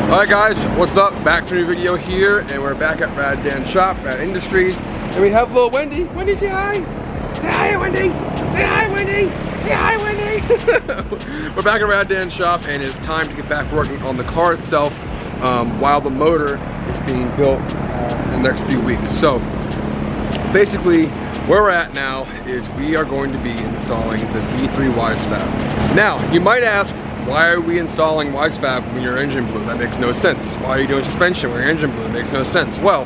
Alright guys, what's up? Back for a new video here, and we're back at Rad shop, Rad Industries, and we have little Wendy. Wendy, say hi! Say hi, Wendy! Say hi, Wendy! Say hi, Wendy! We're back at Rad shop, and it's time to get back working on the car itself while the motor is being built in the next few weeks. So basically, where we're at now is we are going to be installing the V3 Wisefab. Now, you might ask, why are we installing Wisefab when your engine blew? That makes no sense. Why are you doing suspension when your engine blew? That makes no sense. Well,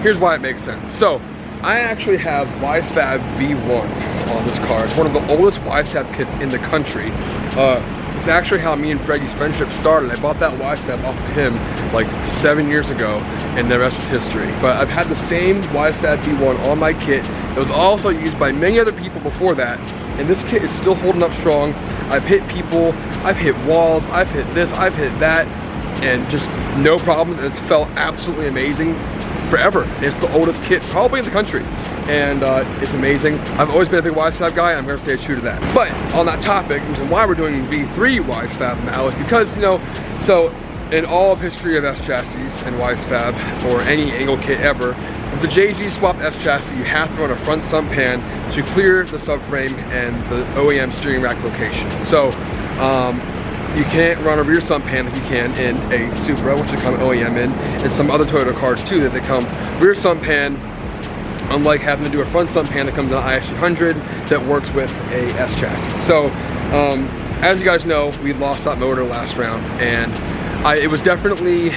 here's why it makes sense. So, I actually have Wisefab V1 on this car. It's one of the oldest Wisefab kits in the country. It's actually how me and Freddie's friendship started. I bought that Wisefab off of him like 7 years ago, and the rest is history. But I've had the same Wisefab V1 on my kit. It was also used by many other people before that, and this kit is still holding up strong. I've hit people, I've hit walls, I've hit this, I've hit that, and just no problems, and it's felt absolutely amazing forever. It's the oldest kit probably in the country, and it's amazing. I've always been a big Wisefab guy, and I'm gonna stay true to that. But on that topic, the reason why we're doing V3 Wisefab now is because, you know, so in all of history of S chassis and Wisefab, or any angle kit ever, with the JZ swapped S chassis, you have to run a front sump pan to clear the subframe and the OEM steering rack location. So you can't run a rear sump pan like you can in a Supra, which they come OEM in, and some other Toyota cars too, that they come rear sump pan, unlike having to do a front sump pan that comes in an IS100 that works with a S chassis. So as you guys know, we lost that motor last round, and it was definitely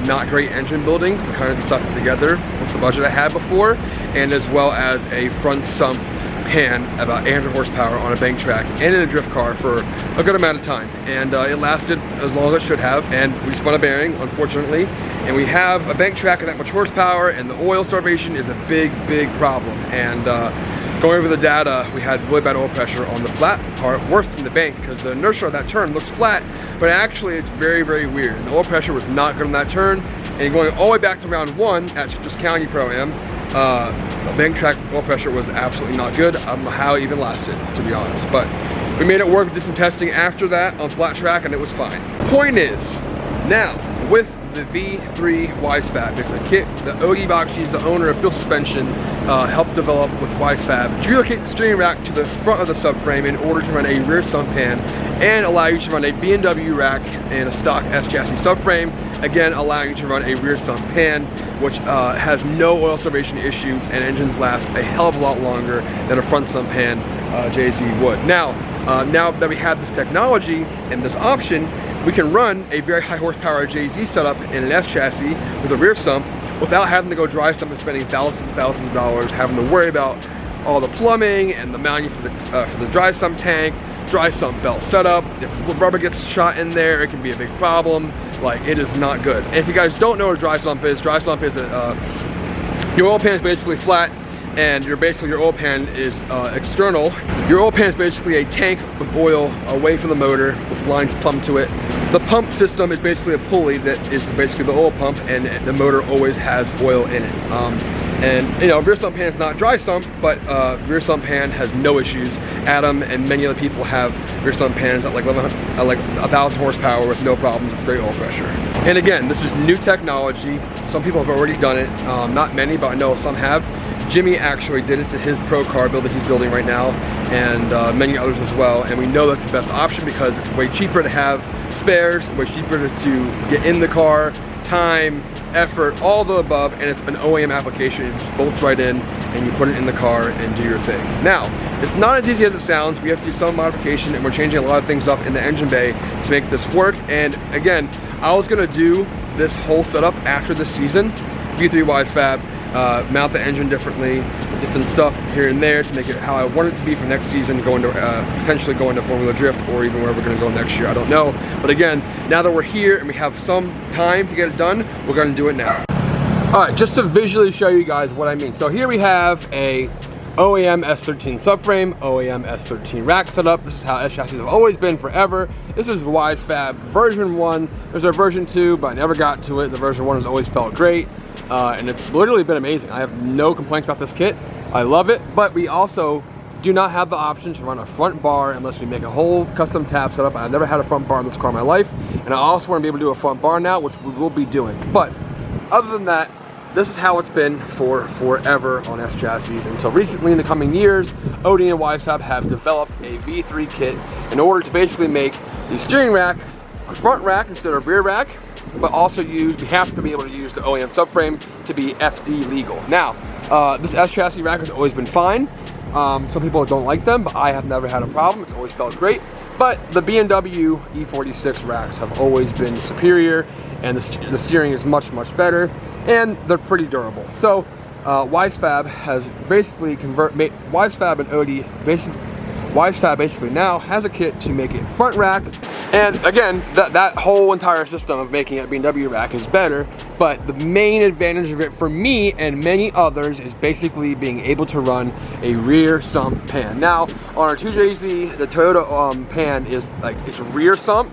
not great engine building. We kind of stuck it together with the budget I had before, and as well as a front sump pan about 800 horsepower on a bank track and in a drift car for a good amount of time. And it lasted as long as it should have, and we spun a bearing, unfortunately. And we have a bank track of that much horsepower, and the oil starvation is a big, big problem. And going over the data, we had really bad oil pressure on the flat part, worse than the bank, because the inertia of that turn looks flat, but actually it's very, very weird. And the oil pressure was not good on that turn, and going all the way back to round one at just County Pro-Am, the bank track oil pressure was absolutely not good. I don't know how it even lasted, to be honest, but we made it work. We did some testing after that on flat track, and it was fine. Point is, now, with the V3 Wisefab, it's a kit that Ogie Bakshi, the owner of Fuel Suspension, helped develop with Wisefab to relocate the steering rack to the front of the subframe in order to run a rear sump pan and allow you to run a BMW rack and a stock S chassis subframe, again allowing you to run a rear sump pan, which has no oil starvation issues, and engines last a hell of a lot longer than a front sump pan JZ would. Now that we have this technology and this option, we can run a very high horsepower JZ setup in an S chassis with a rear sump without having to go dry sump and spending thousands of dollars, having to worry about all the plumbing and the mounting for the dry sump tank, dry sump belt setup. If rubber gets shot in there, it can be a big problem. Like, it is not good. And if you guys don't know what dry sump is your oil pan is basically flat, and your oil pan is external. Your oil pan is basically a tank with oil away from the motor with lines plumbed to it. The pump system is basically a pulley that is basically the oil pump, and the motor always has oil in it. And you know, rear sump pan is not dry sump, but rear sump pan has no issues. Adam and many other people have rear sump pans at like 1,000 horsepower with no problems with great oil pressure. And again, this is new technology. Some people have already done it, not many, but I know some have. Jimmy actually did it to his pro car build that he's building right now, and many others as well. And we know that's the best option because it's way cheaper to have spares, way cheaper to get in the car, time, effort, all the above, and it's an OEM application. It just bolts right in, and you put it in the car and do your thing. Now, it's not as easy as it sounds. We have to do some modification, and we're changing a lot of things up in the engine bay to make this work. And again, I was gonna do this whole setup after this season, V3 Wisefab, mount the engine differently, different stuff here and there to make it how I want it to be for next season, going to potentially going to Formula Drift, or even where we're going to go next year, I don't know. But again, now that we're here and we have some time to get it done, we're going to do it now. Alright, just to visually show you guys what I mean. So here we have a OEM S13 subframe, OEM S13 rack setup. This is how S chassis have always been forever. This is Wisefab version 1. There's a version 2, but I never got to it. The version 1 has always felt great. And it's literally been amazing. I have no complaints about this kit. I love it, but we also do not have the option to run a front bar unless we make a whole custom tab setup. I've never had a front bar in this car in my life, and I also want to be able to do a front bar now, which we will be doing. But other than that, this is how it's been for forever on S chassis until recently. In the coming years, HOON and Wisefab have developed a V3 kit in order to basically make the steering rack a front rack instead of rear rack, but also we have to be able to use the OEM subframe to be FD legal. Now, this S chassis rack has always been fine. Some people don't like them, but I have never had a problem. It's always felt great. But the BMW E46 racks have always been superior, and the steering is much, much better, and they're pretty durable. So Wisefab has basically Wisefab and HOON Wisefab basically now has a kit to make it front rack. And again, that whole entire system of making a BMW rack is better, but the main advantage of it for me and many others is basically being able to run a rear sump pan. Now, on our 2JZ, the Toyota pan is like, it's rear sump.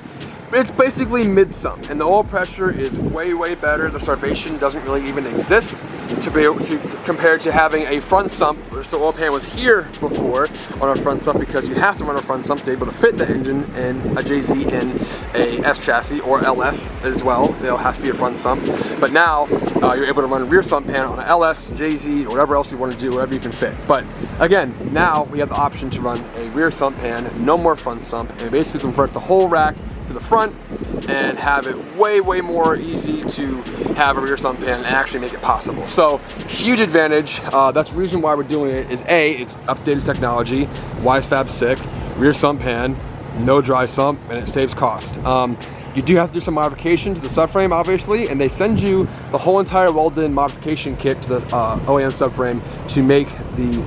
It's basically mid-sump, and the oil pressure is way, way better. The starvation doesn't really even exist to be able to, compared to having a front sump, which the oil pan was here before on a front sump, because you have to run a front sump to be able to fit the engine in a JZ in a S chassis or LS as well. They'll have to be a front sump. But now you're able to run a rear sump pan on an LS, JZ, or whatever else you want to do, whatever you can fit. But again, now we have the option to run a rear sump pan, no more front sump, and basically convert the whole rack to the front and have it way, way more easy to have a rear sump pan and actually make it possible. So huge advantage. That's the reason why we're doing it is A, it's updated technology, Wisefab sick, rear sump pan, no dry sump, and it saves cost. You do have to do some modification to the subframe, obviously, and they send you the whole entire welded modification kit to the OEM subframe to make the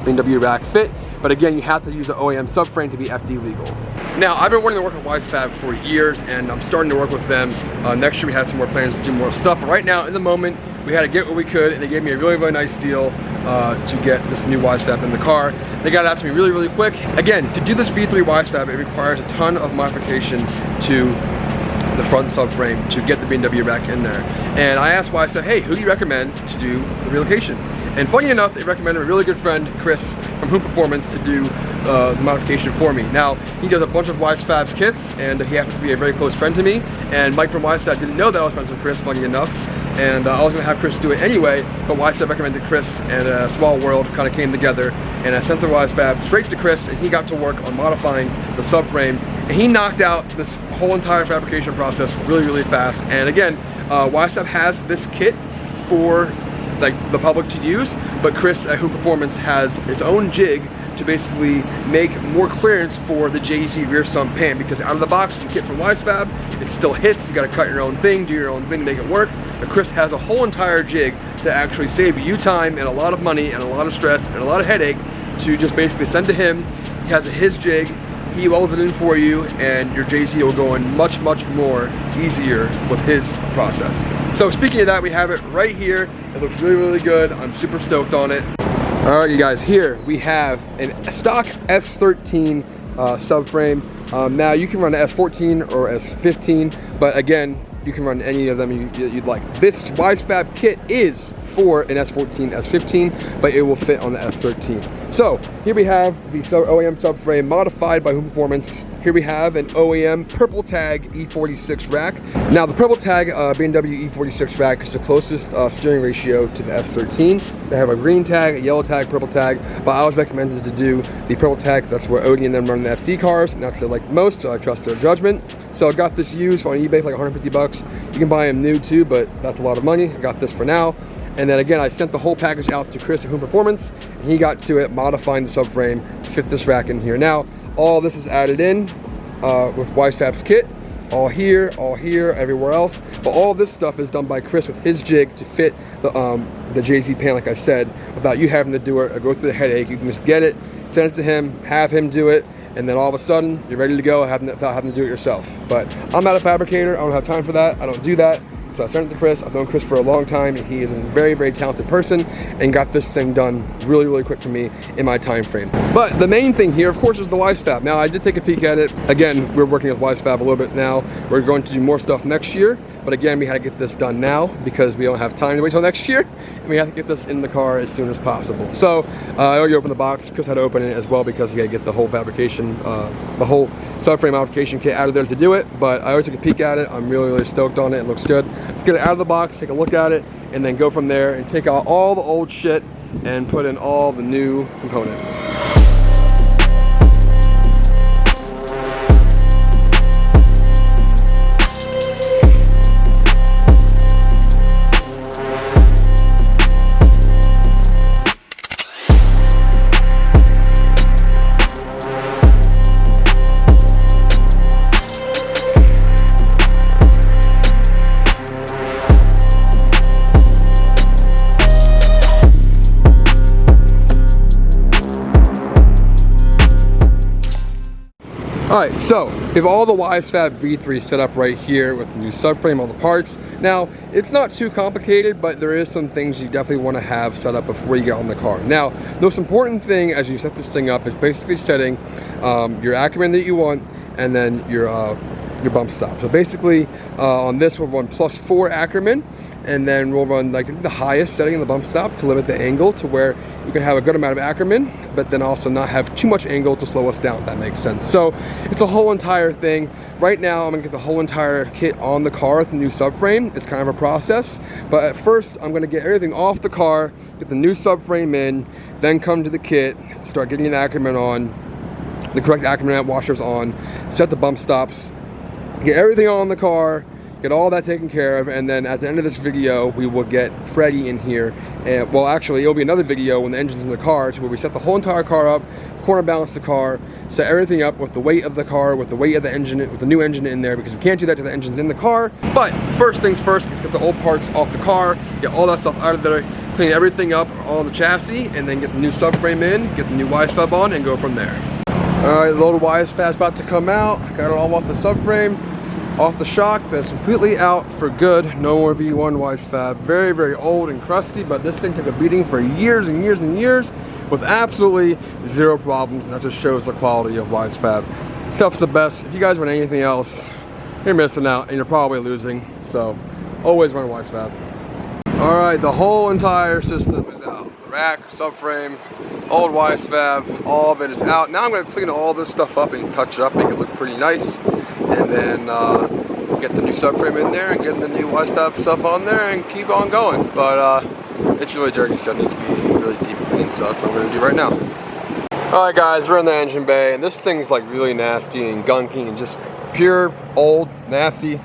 BMW rack fit. But again, you have to use the OEM subframe to be FD legal. Now, I've been wanting to work with Wisefab for years, and I'm starting to work with them. Next year we had some more plans to do more stuff, but right now, in the moment, we had to get what we could, and they gave me a really, really nice deal to get this new Wisefab in the car. They got it out to me really, really quick. Again, to do this V3 Wisefab, it requires a ton of modification to the front subframe to get the BMW rack in there. And I asked Wisefab, hey, who do you recommend to do the relocation? And funny enough, they recommended a really good friend, Chris, from HOON Performance, to do the modification for me. Now, he does a bunch of Wisefab's kits, and he happens to be a very close friend to me. And Mike from Wisefab didn't know that I was friends with Chris, funny enough. And I was gonna have Chris do it anyway, but Wisefab recommended Chris, and a small world kind of came together. And I sent the Wisefab straight to Chris, and he got to work on modifying the subframe. And he knocked out this whole entire fabrication process really, really fast. And again, Wisefab has this kit for like the public to use, but Chris at HOON Performance has his own jig to basically make more clearance for the JZ rear sump pan, because out of the box, the kit from Wisefab, it still hits. You got to cut your own thing, do your own thing to make it work. But Chris has a whole entire jig to actually save you time and a lot of money and a lot of stress and a lot of headache to just basically send to him. He has his jig, he welds it in for you, and your JZ will go in much, much more easier with his process. So speaking of that, we have it right here. It looks really, really good. I'm super stoked on it. All right, you guys, here we have a stock S13 subframe. Now you can run an S14 or S15, but again, you can run any of them you'd like. This Wisefab kit is for an S14, S15, but it will fit on the S13. So here we have the OEM subframe modified by HOON Performance. Here we have an OEM purple tag E46 rack. Now the purple tag BMW E46 rack is the closest steering ratio to the S13. They have a green tag, a yellow tag, purple tag, but I was recommended to do the purple tag. That's where HOON and them run the FD cars, and that's what I like the most, so I trust their judgment. So I got this used on eBay for like 150 bucks. You can buy them new too, but that's a lot of money. I got this for now. And then again, I sent the whole package out to Chris at HOON Performance, and he got to it modifying the subframe to fit this rack in here. Now, all this is added in with Wisefab's kit, all here, everywhere else. But all this stuff is done by Chris with his jig to fit the JZ pan, like I said, without you having to do it or go through the headache. You can just get it, send it to him, have him do it, and then all of a sudden, you're ready to go without having to do it yourself. But I'm not a fabricator, I don't have time for that, I don't do that. So I sent it to Chris. I've known Chris for a long time, and he is a very, very talented person and got this thing done really, really quick for me in my time frame. But the main thing here, of course, is the Wisefab. Now, I did take a peek at it. Again, we're working with Wisefab a little bit now. We're going to do more stuff next year, But again, we had to get this done now because we don't have time to wait till next year, and we have to get this in the car as soon as possible. So I already opened the box. Chris had to open it as well because you got to get the whole fabrication, the whole subframe modification kit out of there to do it. But I already took a peek at it. I'm really stoked on it. It looks good. Let's get it out of the box, take a look at it, and then go from there and take out all the old shit and put in all the new components. Alright, so we have all the Wisefab V3 set up right here with the new subframe, all the parts. Now, it's not too complicated, but there is some things you definitely want to have set up before you get on the car. Now, the most important thing as you set this thing up is basically setting your Ackerman that you want, and then your bump stop. So basically, on this we'll run +4 Ackerman, and then we'll run like the highest setting in the bump stop to limit the angle to where you can have a good amount of Ackerman, but then also not have too much angle to slow us down, if that makes sense. So it's a whole entire thing. Right now, I'm gonna get the whole entire kit on the car with the new subframe. It's kind of a process, but at first, I'm gonna get everything off the car, get the new subframe in, then come to the kit, start getting the Ackerman on, the correct Ackerman washers on, set the bump stops, get everything on the car, get all that taken care of, and then at the end of this video, we will get Freddie in here. And well, actually, it'll be another video when the engine's in the car, to where we set the whole entire car up, corner balance the car, set everything up with the weight of the car, with the weight of the engine, with the new engine in there, because we can't do that till the engine's in the car. But first things first, let's get the old parts off the car, get all that stuff out of there, clean everything up, all the chassis, and then get the new subframe in, get the new Wisefab on, and go from there. All right, the old Wisefab's about to come out. Got it all off the subframe, off the shock. That's completely out for good. No more V1 Wisefab. Very old and crusty, but this thing took a beating for years and years and years with absolutely zero problems, and that just shows the quality of Wisefab. Stuff's the best. If you guys run anything else, you're missing out and you're probably losing. So always run Wisefab. All right, the whole entire system is out. The rack, subframe, old Wisefab, all of it is out. Now I'm going to clean all this stuff up and touch it up, make it look pretty nice, and then get the new subframe in there and get the new Wisefab stuff on there and keep on going. But it's really dirty, so it needs to be really deep clean, so that's what I'm going to do right now. Alright guys, we're in the engine bay, and this thing's like really nasty and gunky and just pure, old, nasty.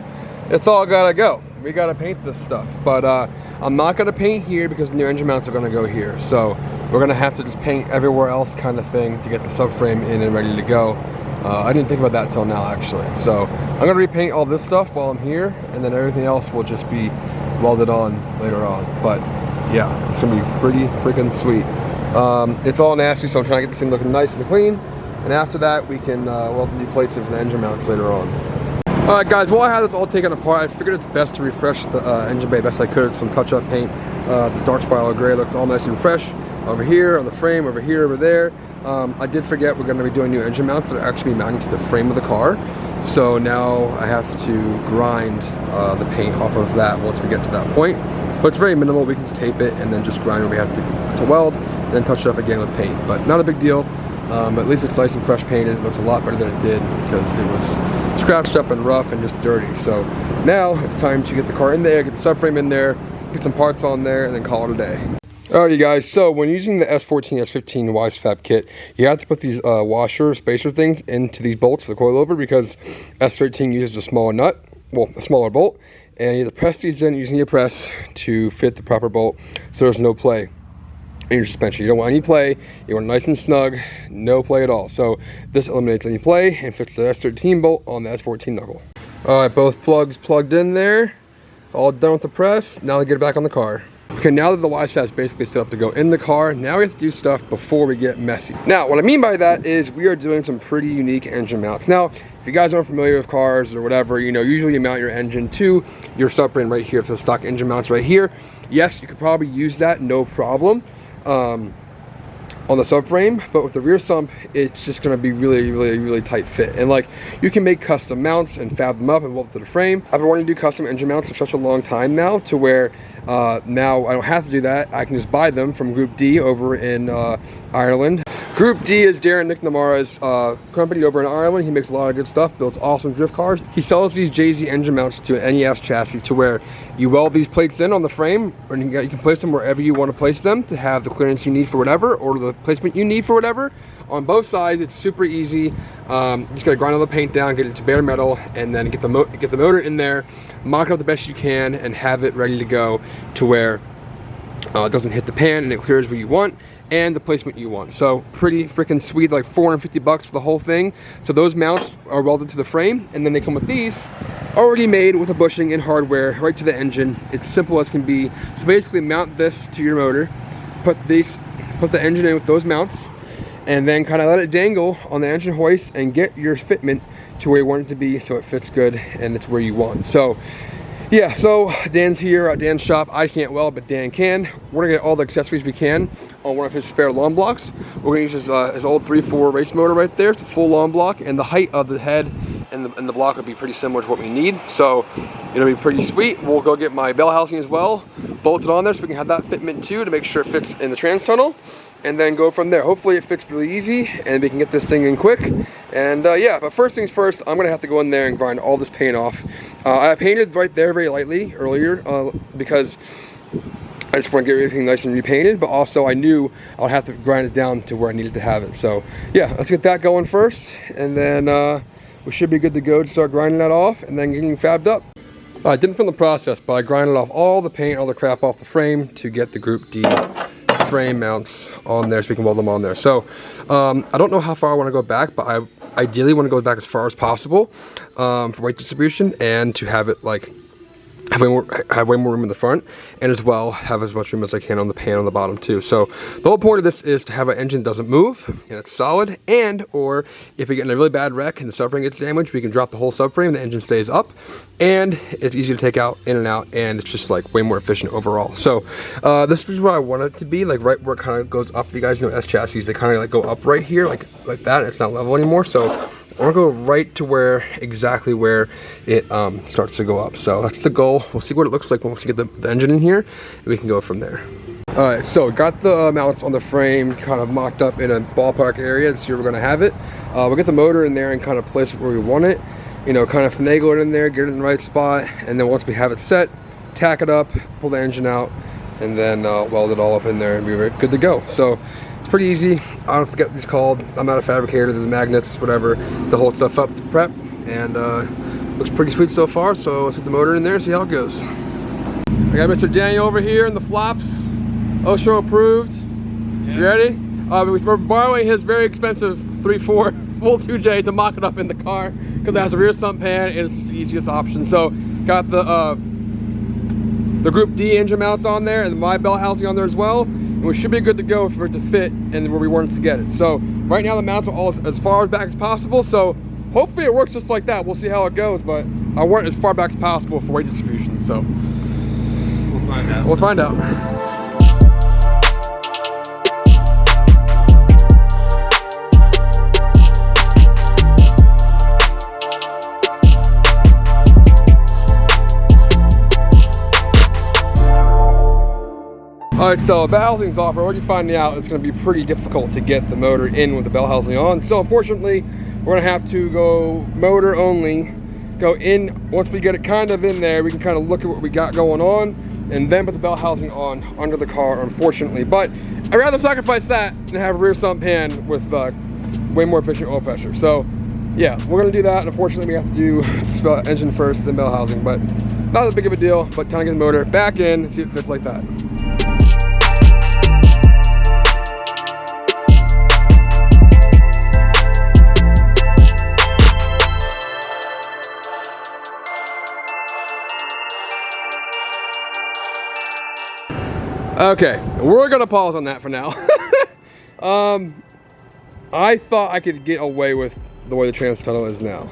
It's all gotta go. We gotta paint this stuff, but I'm not gonna paint here because the new engine mounts are gonna go here. So we're gonna have to just paint everywhere else kind of thing to get the subframe in and ready to go. I didn't think about that till now actually. So I'm gonna repaint all this stuff while I'm here, and then everything else will just be welded on later on. But yeah, it's gonna be pretty freaking sweet. It's all nasty, so I'm trying to get this thing looking nice and clean. And after that, we can weld the new plates in for the engine mounts later on. Alright guys, while I had this all taken apart, I figured it's best to refresh the engine bay best I could with some touch-up paint. The dark spiral gray looks all nice and fresh. Over here, on the frame, over here, over there. I did forget we're going to be doing new engine mounts that are actually mounting to the frame of the car. So now I have to grind the paint off of that once we get to that point. But it's very minimal. We can just tape it and then just grind what we have to weld, then touch it up again with paint. But not a big deal. But at least it's nice and fresh painted. It looks a lot better than it did because it was scratched up and rough and just dirty. So now it's time to get the car in there, get the subframe in there, get some parts on there, and then call it a day. Alright guys, so when using the S14, S15 Wisefab kit, you have to put these washer, spacer things into these bolts for the coilover because S13 uses a smaller nut, well, a smaller bolt, and you have to press these in using your press to fit the proper bolt so there's no play in your suspension. You don't want any play, you want it nice and snug, no play at all. So this eliminates any play and fits the S13 bolt on the S14 knuckle. Alright, both plugs plugged in there, all done with the press. Now to get it back on the car. Okay, now that the Wisefab is basically set up to go in the car, now we have to do stuff before we get messy. Now, what I mean by that is we are doing some pretty unique engine mounts. Now, if you guys aren't familiar with cars or whatever, you know, usually you mount your engine to your subframe right here, for the stock engine mounts right here. Yes, you could probably use that, no problem. on the subframe, but with the rear sump, it's just gonna be really tight fit. And like, you can make custom mounts and fab them up and weld to the frame. I've been wanting to do custom engine mounts for such a long time now, to where now I don't have to do that. I can just buy them from Group D over in Ireland. Group D is Darren McNamara's company over in Ireland. He makes a lot of good stuff, builds awesome drift cars. He sells these JZ engine mounts to an NES chassis, to where you weld these plates in on the frame, and you can place them wherever you want to place them to have the clearance you need for whatever, or the placement you need for whatever. On both sides, it's super easy. Just gotta grind all the paint down, get it to bare metal, and then get the motor in there, mock it up the best you can, and have it ready to go to where it doesn't hit the pan and it clears where you want and the placement you want. So pretty freaking sweet, like 450 bucks for the whole thing. So those mounts are welded to the frame, and then they come with these already made with a bushing and hardware right to the engine. It's simple as can be. So basically mount this to your motor, put the engine in with those mounts, and then kind of let it dangle on the engine hoist and get your fitment to where you want it to be, so it fits good and it's where you want. So yeah, so Dan's here at Dan's shop. I can't weld, but Dan can. We're gonna get all the accessories we can on one of his spare lawn blocks. We're gonna use his old 3.4 race motor right there. It's a full lawn block, and the height of the head and the block will be pretty similar to what we need. So it'll be pretty sweet. We'll go get my bell housing as well, bolted on there, so we can have that fitment too, to make sure it fits in the trans tunnel, and then go from there. Hopefully it fits really easy and we can get this thing in quick. And yeah, but first things first, I'm gonna have to go in there and grind all this paint off. I painted right there very lightly earlier because I just want to get everything nice and repainted, but also I knew I'll have to grind it down to where I needed to have it. So yeah, let's get that going first, and then we should be good to go to start grinding that off and then getting fabbed up. I didn't film the process, but I grinded off all the paint, all the crap off the frame to get the Group D frame mounts on there so we can weld them on there. So I don't know how far I want to go back, but I ideally want to go back as far as possible for weight distribution, and to have it like have way more room in the front, and as well have as much room as I can on the pan on the bottom too. So the whole point of this is to have an engine doesn't move and it's solid, and or if we get in a really bad wreck and the subframe gets damaged, we can drop the whole subframe, the engine stays up, and it's easy to take out in and out, and it's just like way more efficient overall. So this is where I want it to be, like right where it kind of goes up. You guys know S chassis, they kind of like go up right here, like that. It's not level anymore, so I want to go right to where exactly where it starts to go up. So that's the goal. We'll see what it looks like once we get the engine in here, and we can go from there. All right, so got the mounts on the frame kind of mocked up in a ballpark area. Let's see where we're gonna have it. We'll get the motor in there and kind of place it where we want it. You know, kind of finagle it in there, get it in the right spot, and then once we have it set, tack it up, pull the engine out, and then weld it all up in there, and we're good to go. So it's pretty easy. I don't forget what it's called. I'm not a fabricator. The magnets, whatever, to hold stuff up to prep, and looks pretty sweet so far. So let's get the motor in there and see how it goes. I got Mr. Daniel over here in the flops, OSHA approved. Yeah. You ready? We're borrowing his very expensive 3.4 full 2J to mock it up in the car because it has a rear sump pan and it's the easiest option. So got the Group D engine mounts on there and my bell housing on there as well. And we should be good to go for it to fit and where we want it to get it. So right now the mounts are all as far back as possible. So hopefully it works just like that. We'll see how it goes, but I want it as far back as possible for weight distribution. So we'll find out. We'll find out. Alright, so bell housing's off. We're already finding out it's going to be pretty difficult to get the motor in with the bell housing on. So unfortunately, we're going to have to go motor only. Go in, once we get it kind of in there, we can kind of look at what we got going on, and then put the bell housing on under the car, unfortunately. But I'd rather sacrifice that than have a rear sump pan with way more efficient oil pressure. So yeah, we're going to do that. Unfortunately, we have to do engine first, then bell housing, but not as big of a deal. But time to get the motor back in and see if it fits like that. Okay, we're gonna pause on that for now. I thought I could get away with the way the trans tunnel is now.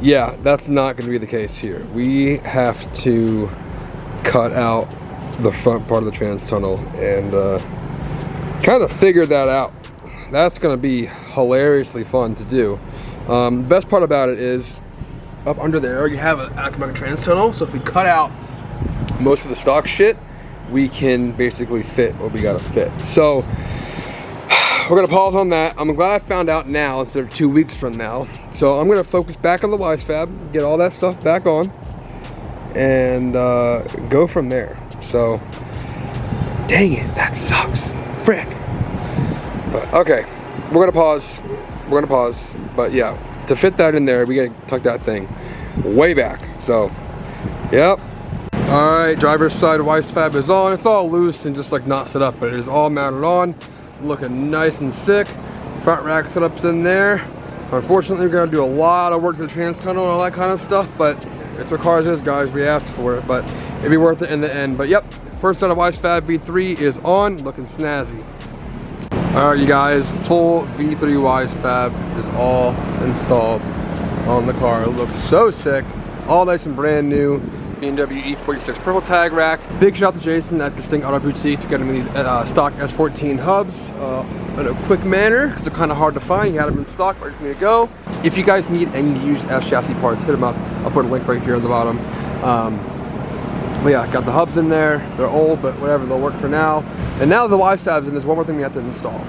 Yeah, that's not gonna be the case here. We have to cut out the front part of the trans tunnel, and kind of figured that out. That's gonna be hilariously fun to do. The best part about it is up under there you have an aftermarket trans tunnel, so if we cut out most of the stock shit, we can basically fit what we gotta fit. So we're gonna pause on that. I'm glad I found out now instead of 2 weeks from now. So I'm gonna focus back on the Wisefab, get all that stuff back on, and go from there. So dang it, that sucks. Frick. But okay, we're gonna pause. But yeah, to fit that in there, we gotta tuck that thing way back. So, yep. All right, driver's side Wisefab is on. It's all loose and just like not set up, but it is all mounted on, looking nice and sick. Front rack setup's in there. Unfortunately, we're gonna do a lot of work to the trans tunnel and all that kind of stuff, but it's what cars is, guys. We asked for it, but it'd be worth it in the end. But yep, first set of Wisefab V3 is on, looking snazzy. All right, you guys, full V3 Wisefab is all installed on the car. It looks so sick, all nice and brand new. BMW E46 purple tag rack. Big shout out to Jason at Distinct Auto Boutique to get him these stock S14 hubs in a quick manner, because they're kind of hard to find. He had them in stock, ready for me to go. If you guys need any used S chassis parts, hit him up. I'll put a link right here on the bottom. But yeah, got the hubs in there. They're old, but whatever, they'll work for now. And now the Wisefab's in, there's one more thing we have to install.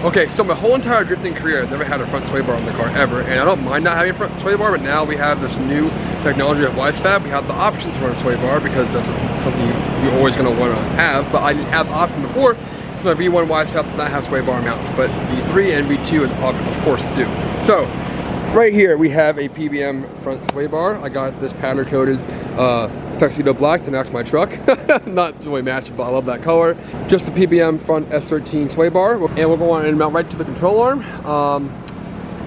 Okay, so my whole entire drifting career, I've never had a front sway bar on the car ever, and I don't mind not having a front sway bar, but now we have this new technology of Wisefab. We have the option to run a sway bar because that's something you're always going to want to have, but I didn't have the option before, so my V1 Wisefab did not have sway bar mounts, but V3 and V2 of course do. So, right here we have a PBM front sway bar. I got this powder coated tuxedo black to match my truck. Not really matching, but I love that color. Just the PBM front S13 sway bar, and we'll go on and mount right to the control arm.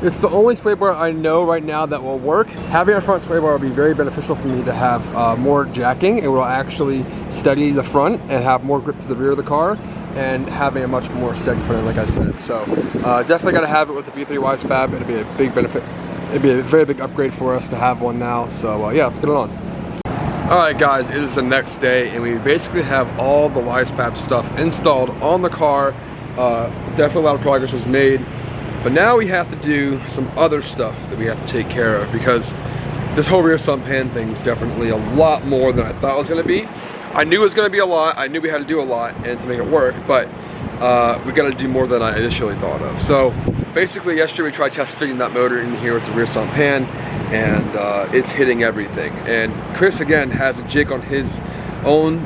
It's the only sway bar I know right now that will work. Having a front sway bar will be very beneficial for me to have more jacking. It will actually steady the front and have more grip to the rear of the car, and having a much more steady front end, like I said. So definitely got to have it with the V3 Wisefab. It'll be a big benefit. It'd be a very big upgrade for us to have one now. So yeah, let's get it on. All right, guys, it is the next day, and we basically have all the Wisefab stuff installed on the car. Definitely a lot of progress was made, but now we have to do some other stuff that we have to take care of, because this whole rear sump pan thing is definitely a lot more than I thought it was going to be. I knew it was going to be a lot. I knew we had to do a lot and to make it work, but we got to do more than I initially thought of. So basically, yesterday we tried test fitting that motor in here with the rear sump pan, and it's hitting everything. And Chris again has a jig on his own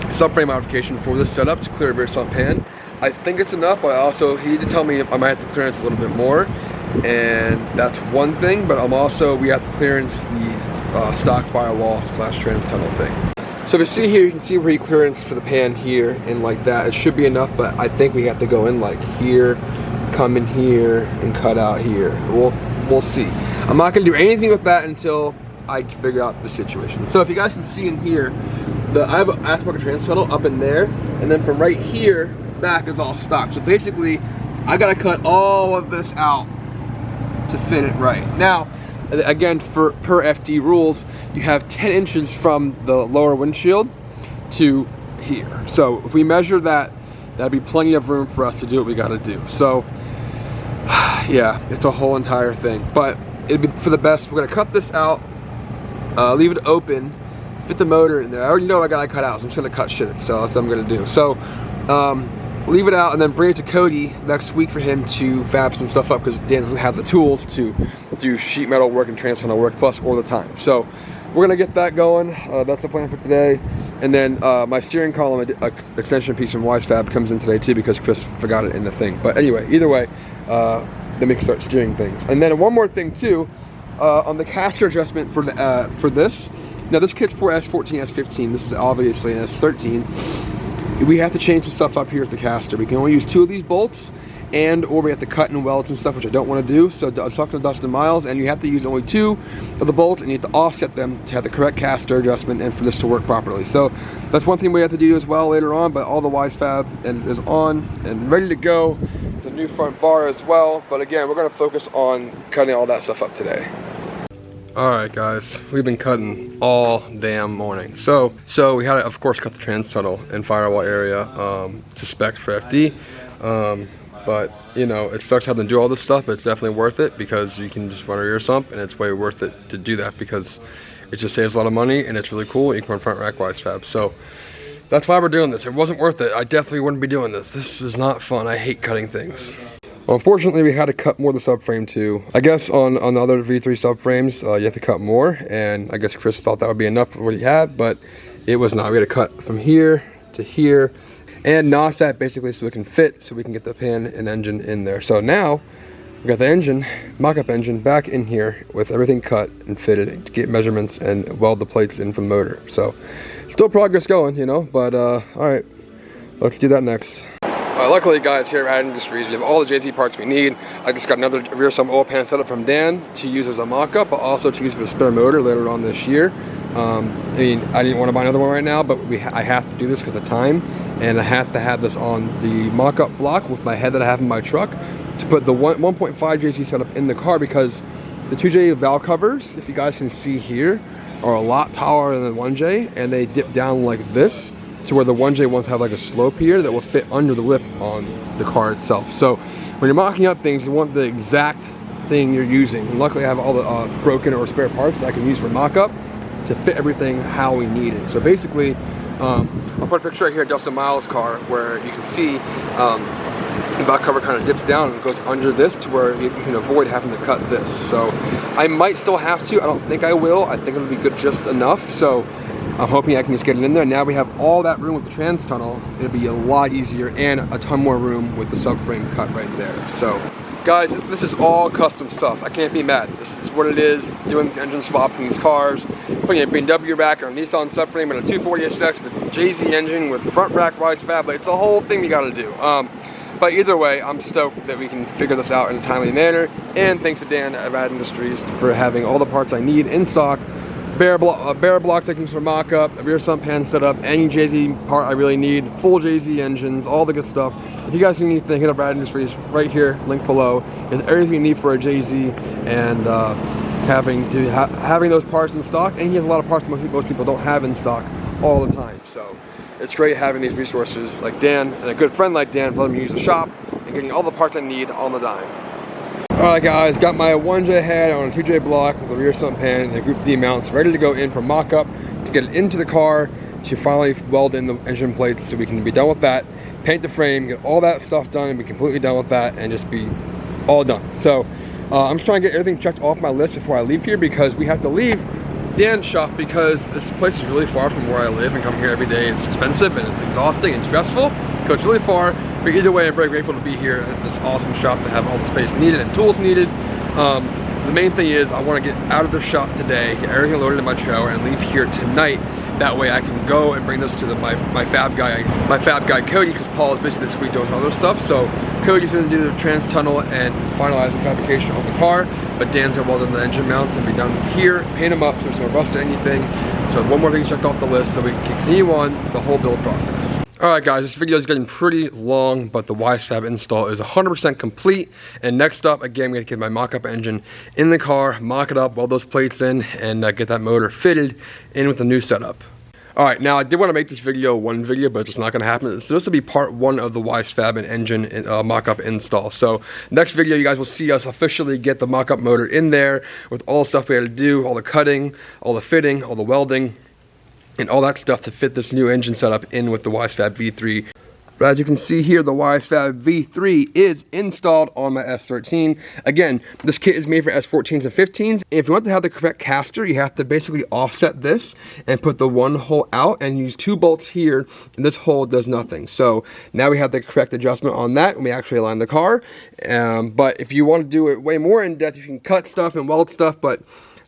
subframe modification for this setup to clear a rear sump pan. I think it's enough, but also he did tell me I might have to clearance a little bit more, and that's one thing. But we have to clearance the stock firewall / trans tunnel thing. So if you see here, you can see where he clearance for the pan here and like that. It should be enough, but I think we have to go in like here, come in here, and cut out here. We'll see. I'm not gonna do anything with that until I figure out the situation. So if you guys can see in here, I have an aftermarket trans tunnel up in there, and then from right here back is all stock. So basically, I gotta cut all of this out to fit it right. Now, again, per FD rules, you have 10 inches from the lower windshield to here. So if we measure that, that'd be plenty of room for us to do what we gotta do. So yeah, it's a whole entire thing, but it'd be for the best. We're gonna cut this out, leave it open, fit the motor in there. I already know what I gotta cut out, so I'm just gonna cut shit. So that's what I'm gonna do. So leave it out and then bring it to Cody next week for him to fab some stuff up, because Dan doesn't have the tools to do sheet metal work and trans tunnel work plus all the time. So we're gonna get that going. That's the plan for today. And then my steering column extension piece from Wisefab comes in today too, because Chris forgot it in the thing. But anyway, either way, then we can start steering things. And then one more thing too, on the caster adjustment for this. Now this kit's for S14, S15. This is obviously an S13. We have to change some stuff up here with the caster. We can only use 2 of these bolts, or we have to cut and weld some stuff, which I don't want to do. So I was talking to Dustin Miles, and you have to use only 2 of the bolts, and you have to offset them to have the correct caster adjustment and for this to work properly. So that's one thing we have to do as well later on, but all the Wisefab is on and ready to go with a new front bar as well. But again, we're going to focus on cutting all that stuff up today. Alright guys, we've been cutting all damn morning. So we had to, of course, cut the trans tunnel and firewall area to spec for FD. But you know, it sucks having to do all this stuff, but it's definitely worth it because you can just run a rear sump, and it's way worth it to do that because it just saves a lot of money and it's really cool. You can run front rack Wisefab. So that's why we're doing this. It wasn't worth it. I definitely wouldn't be doing this. This is not fun. I hate cutting things. Well, unfortunately, we had to cut more of the subframe too. I guess on the other V3 subframes, you have to cut more, and I guess Chris thought that would be enough for what he had, but it was not. We had to cut from here to here and notch that basically so it can fit, so we can get the pan and engine in there. So now we got the engine, mock-up engine, back in here with everything cut and fitted to get measurements and weld the plates in for the motor. So still progress going, you know, but all right, let's do that next. Luckily, guys, here at Rad Industries, we have all the JZ parts we need. I just got another rear sump oil pan set up from Dan to use as a mock-up, but also to use for the spinner motor later on this year. I mean, I didn't want to buy another one right now, but I have to do this because of time, and I have to have this on the mock-up block with my head that I have in my truck to put the 1.5 JZ setup in the car, because the 2J valve covers, if you guys can see here, are a lot taller than the 1J, and they dip down like this to where the 1J ones have like a slope here that will fit under the lip on the car itself. So when you're mocking up things, you want the exact thing you're using. And luckily I have all the broken or spare parts that I can use for mock-up to fit everything how we need it. So basically, I'll put a picture right here of Dustin Miles' car where you can see the valve cover kind of dips down and goes under this to where you can avoid having to cut this. So I might still have to. I don't think I will. I think it'll be good just enough. So I'm hoping I can just get it in there. Now we have all that room with the trans tunnel. It'll be a lot easier and a ton more room with the subframe cut right there. So guys, this is all custom stuff. I can't be mad. This is what it is. Doing the engine swap in these cars, putting a BMW rack or a Nissan subframe and a 240SX, the JZ engine with front rack Wisefab. It's a whole thing you gotta do. But either way, I'm stoked that we can figure this out in a timely manner. And thanks to Dan at Rad Industries for having all the parts I need in stock. Bare blocks I can use for mock-up, a rear sump pan setup, any JZ part I really need, full JZ engines, all the good stuff. If you guys need anything, hit up Rad Industries right here, link below. There's everything you need for a JZ, and having those parts in stock. And he has a lot of parts most people don't have in stock all the time. So it's great having these resources like Dan and a good friend like Dan for letting me use the shop and getting all the parts I need on the dime. Alright guys, got my 1J head on a 2J block with a rear sump pan and the Group D mounts ready to go in for mock-up to get it into the car to finally weld in the engine plates so we can be done with that, paint the frame, get all that stuff done and be completely done with that and just be all done. So I'm just trying to get everything checked off my list before I leave here, because we have to leave Dan's shop because this place is really far from where I live, and coming here every day is expensive and it's exhausting and stressful because it's really far. But either way, I'm very grateful to be here at this awesome shop to have all the space needed and tools needed. The main thing is I want to get out of the shop today, get everything loaded in my trailer, and leave here tonight. That way I can go and bring this to my fab guy Cody, because Paul is busy this week doing other stuff. So Cody's going to do the trans tunnel and finalize the fabrication on the car, but Dan's going to weld in the engine mounts and be done here, paint them up so there's no rust or anything. So one more thing checked off the list so we can continue on the whole build process. Alright guys, this video is getting pretty long, but the Wisefab install is 100% complete. And next up, again, I'm going to get my mock-up engine in the car, mock it up, weld those plates in, and get that motor fitted in with the new setup. Alright, now I did want to make this video one video, but it's just not going to happen. So this will be part one of the Wisefab and engine mock-up install. So next video, you guys will see us officially get the mock-up motor in there with all the stuff we had to do, all the cutting, all the fitting, all the welding, and all that stuff to fit this new engine setup in with the Wisefab V3. But as you can see here, the Wisefab V3 is installed on my S13. Again, this kit is made for S14s and 15s. If you want to have the correct caster, you have to basically offset this and put the one hole out and use 2 bolts here, and this hole does nothing. So now we have the correct adjustment on that when we actually align the car. But if you want to do it way more in depth, you can cut stuff and weld stuff, but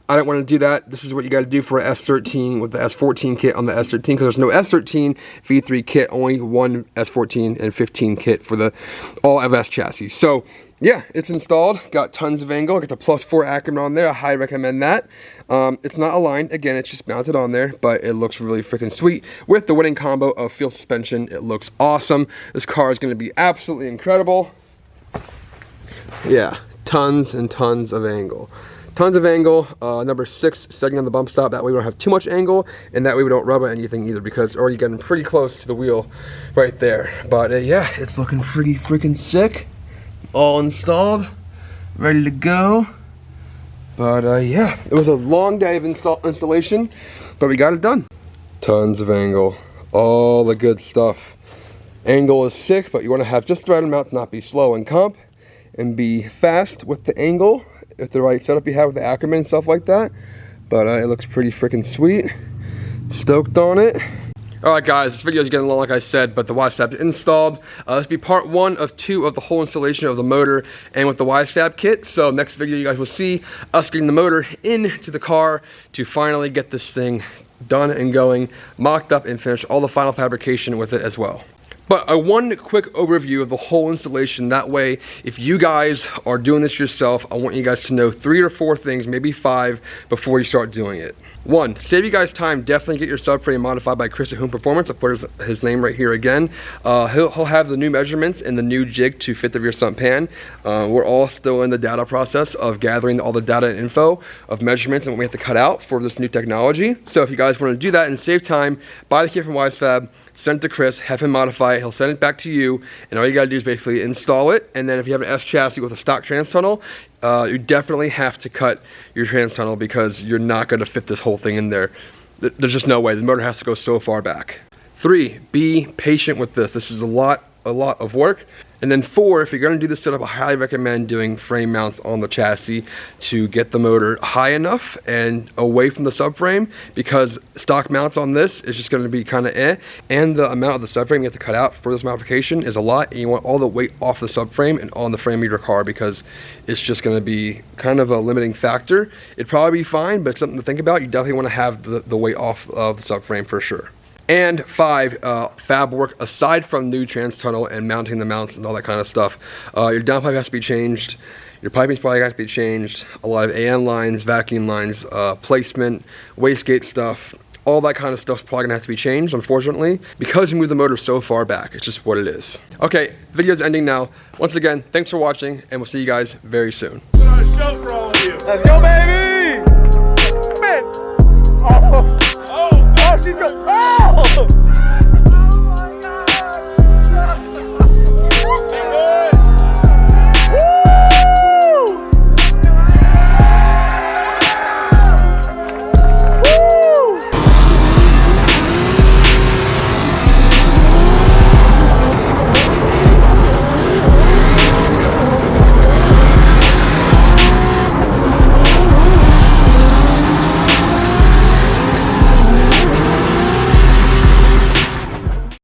I don't want to do that. This is what you got to do for an S13 with the S14 kit on the S13, because there's no S13 V3 kit, only one S14 and 15 kit for the all FS chassis. So yeah, it's installed, got tons of angle, got the +4 Ackerman on there. I highly recommend that. It's not aligned, again, it's just mounted on there, but it looks really freaking sweet with the winning combo of field suspension. It looks awesome. This car is going to be absolutely incredible. Yeah, tons and tons of angle. Tons of angle. Number 6 setting on the bump stop. That way we don't have too much angle, and that way we don't rub on anything either, because we're already getting pretty close to the wheel right there. But yeah, it's looking pretty freaking sick. All installed, ready to go. But yeah, it was a long day of installation, but we got it done. Tons of angle, all the good stuff. Angle is sick, but you want to have just the right amount to not be slow and comp, and be fast with the angle, if the right setup you have with the Ackerman and stuff like that. But it looks pretty freaking sweet. Stoked on it. Alright guys, this video is getting long like I said, but the Wisefab is installed. This will be part 1 of 2 of the whole installation of the motor and with the Wisefab kit. So next video you guys will see us getting the motor into the car to finally get this thing done and going, mocked up and finished, all the final fabrication with it as well. But one quick overview of the whole installation. That way, if you guys are doing this yourself, I want you guys to know 3 or 4 things, maybe 5, before you start doing it. 1, to save you guys time, definitely get your subframe modified by Chris at HOON Performance. I'll put his name right here again. He'll have the new measurements and the new jig to fit the rear sump pan. We're all still in the data process of gathering all the data and info of measurements and what we have to cut out for this new technology. So if you guys want to do that and save time, buy the kit from Wisefab, send it to Chris, have him modify it, he'll send it back to you, and all you gotta do is basically install it. And then if you have an S chassis with a stock trans tunnel, you definitely have to cut your trans tunnel, because you're not gonna fit this whole thing in there. There's just no way. The motor has to go so far back. 3, be patient with this. This is a lot of work. And then 4, if you're gonna do this setup, I highly recommend doing frame mounts on the chassis to get the motor high enough and away from the subframe, because stock mounts on this is just gonna be kinda and the amount of the subframe you have to cut out for this modification is a lot, and you want all the weight off the subframe and on the frame of your car, because it's just gonna be kind of a limiting factor. It'd probably be fine, but it's something to think about. You definitely wanna have the weight off of the subframe for sure. And 5, fab work aside from new trans tunnel and mounting the mounts and all that kind of stuff. Your downpipe has to be changed. Your piping's probably got to be changed. A lot of AN lines, vacuum lines, placement, wastegate stuff. All that kind of stuff's probably gonna have to be changed, unfortunately, because we moved the motor so far back. It's just what it is. Okay, video's ending now. Once again, thanks for watching, and we'll see you guys very soon. Let's go, baby!